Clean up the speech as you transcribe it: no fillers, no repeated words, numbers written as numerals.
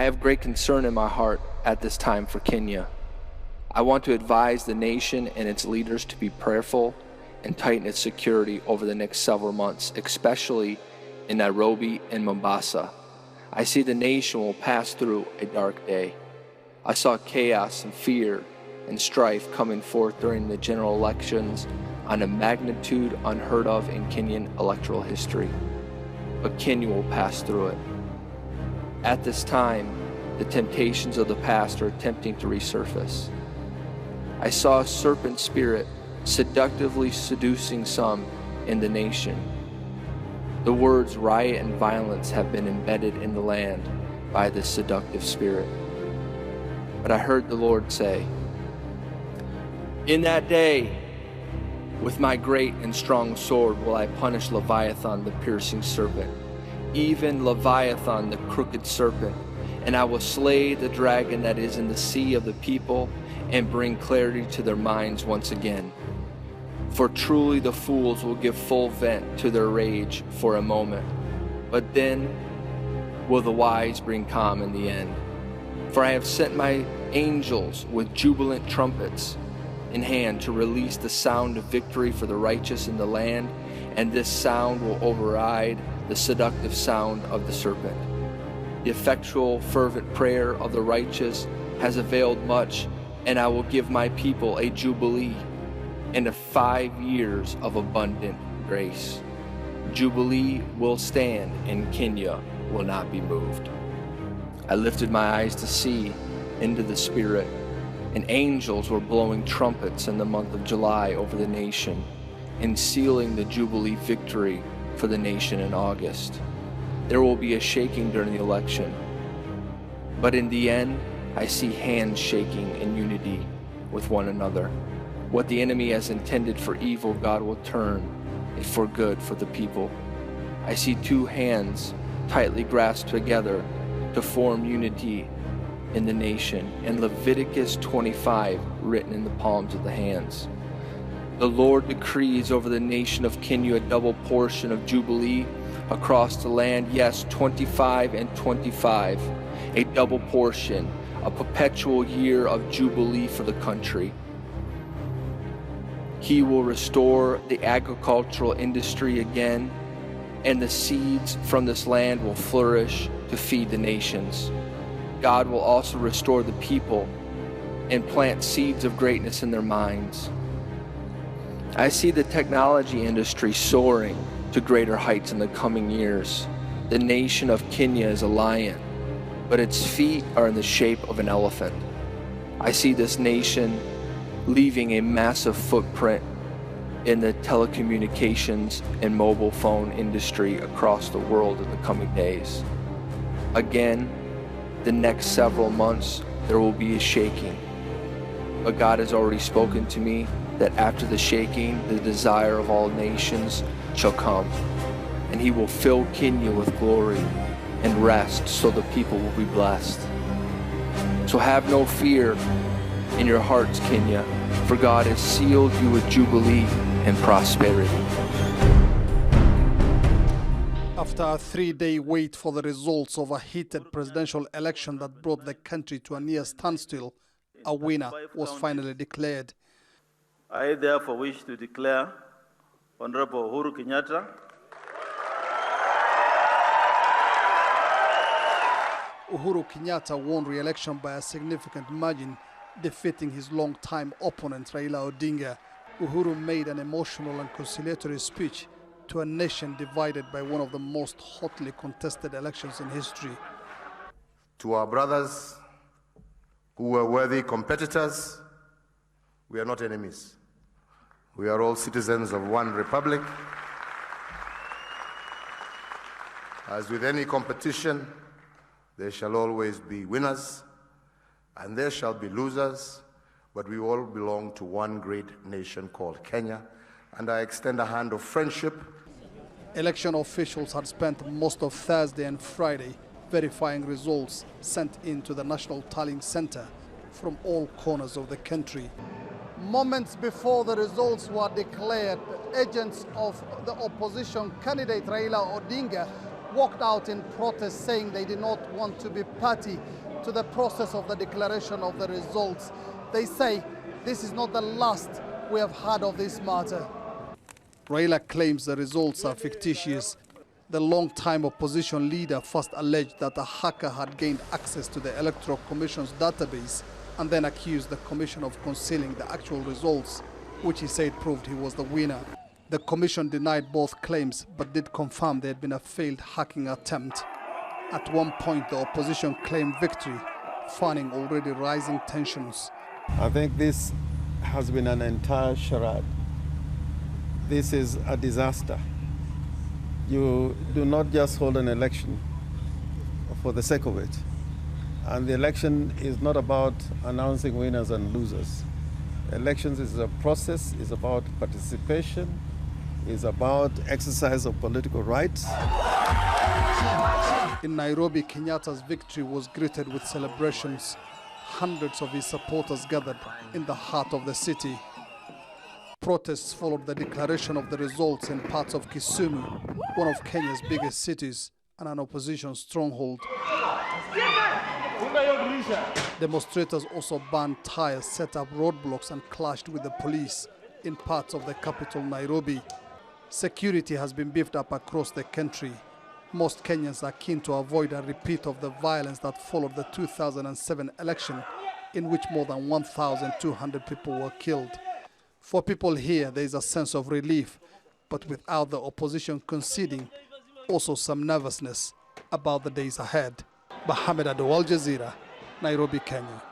have great concern in my heart at this time for Kenya. I want to advise the nation and its leaders to be prayerful and tighten its security over the next several months, especially in Nairobi and Mombasa. I see the nation will pass through a dark day. I saw chaos and fear and strife coming forth during the general elections on a magnitude unheard of in Kenyan electoral history. But Kenya will pass through it. At this time, the temptations of the past are attempting to resurface. I saw a serpent spirit seductively seducing some in the nation. The words riot and violence have been embedded in the land by this seductive spirit. But I heard the Lord say, "In that day, with my great and strong sword will I punish Leviathan, the piercing serpent, even Leviathan, the crooked serpent, and I will slay the dragon that is in the sea of the people and bring clarity to their minds once again. For truly the fools will give full vent to their rage for a moment, but then will the wise bring calm in the end. For I have sent my angels with jubilant trumpets in hand to release the sound of victory for the righteous in the land, and this sound will override the seductive sound of the serpent. The effectual, fervent prayer of the righteous has availed much, and I will give my people a jubilee and 5 years of abundant grace. Jubilee will stand, and Kenya will not be moved." I lifted my eyes to see into the Spirit, and angels were blowing trumpets in the month of July over the nation and sealing the Jubilee victory for the nation in August. There will be a shaking during the election, but in the end, I see hands shaking in unity with one another. What the enemy has intended for evil, God will turn it for good for the people. I see two hands tightly grasped together to form unity in the nation, and Leviticus 25 written in the palms of the hands. The Lord decrees over the nation of Kenya a double portion of Jubilee across the land. Yes, 25 and 25, a double portion, a perpetual year of Jubilee for the country. He will restore the agricultural industry again, and the seeds from this land will flourish to feed the nations. God will also restore the people and plant seeds of greatness in their minds. I see the technology industry soaring to greater heights in the coming years. The nation of Kenya is a lion, but its feet are in the shape of an elephant. I see this nation leaving a massive footprint in the telecommunications and mobile phone industry across the world in the coming days. Again, the next several months, there will be a shaking. But God has already spoken to me that after the shaking, the desire of all nations shall come, and he will fill Kenya with glory and rest, so the people will be blessed. So have no fear in your hearts, Kenya, for God has sealed you with jubilee and prosperity. After a 3-day wait for the results of a heated presidential election that brought the country to a near standstill, a winner was finally declared. I therefore wish to declare Honorable Uhuru Kenyatta Uhuru Kenyatta won re-election by a significant margin, defeating his long-time opponent Raila Odinga. Uhuru made an emotional and conciliatory speech to a nation divided by one of the most hotly contested elections in history. To our brothers who were worthy competitors, we are not enemies. We are all citizens of one republic. As with any competition, there shall always be winners and there shall be losers, but we all belong to one great nation called Kenya, and I extend a hand of friendship. Election officials had spent most of Thursday and Friday verifying results sent into the National Tallying Center from all corners of the country. Moments before the results were declared, agents of the opposition candidate Raila Odinga walked out in protest, saying they did not want to be party to the process of the declaration of the results. They say this is not the last we have heard of this matter. Raila claims the results are fictitious. The long-time opposition leader first alleged that a hacker had gained access to the Electoral Commission's database and then accused the Commission of concealing the actual results, which he said proved he was the winner. The Commission denied both claims but did confirm there had been a failed hacking attempt. At one point, the opposition claimed victory, fanning already rising tensions. I think this has been an entire charade. This is a disaster. You do not just hold an election for the sake of it. And the election is not about announcing winners and losers. Elections is a process, is about participation, is about exercise of political rights. In Nairobi, Kenyatta's victory was greeted with celebrations. Hundreds of his supporters gathered in the heart of the city. Protests followed the declaration of the results in parts of Kisumu, one of Kenya's biggest cities and an opposition stronghold. Demonstrators also burned tires, set up roadblocks and clashed with the police in parts of the capital, Nairobi. Security has been beefed up across the country. Most Kenyans are keen to avoid a repeat of the violence that followed the 2007 election, in which more than 1,200 people were killed. For people here, there is a sense of relief, but without the opposition conceding, also some nervousness about the days ahead. Mohamed Ado, Al Jazeera, Nairobi, Kenya.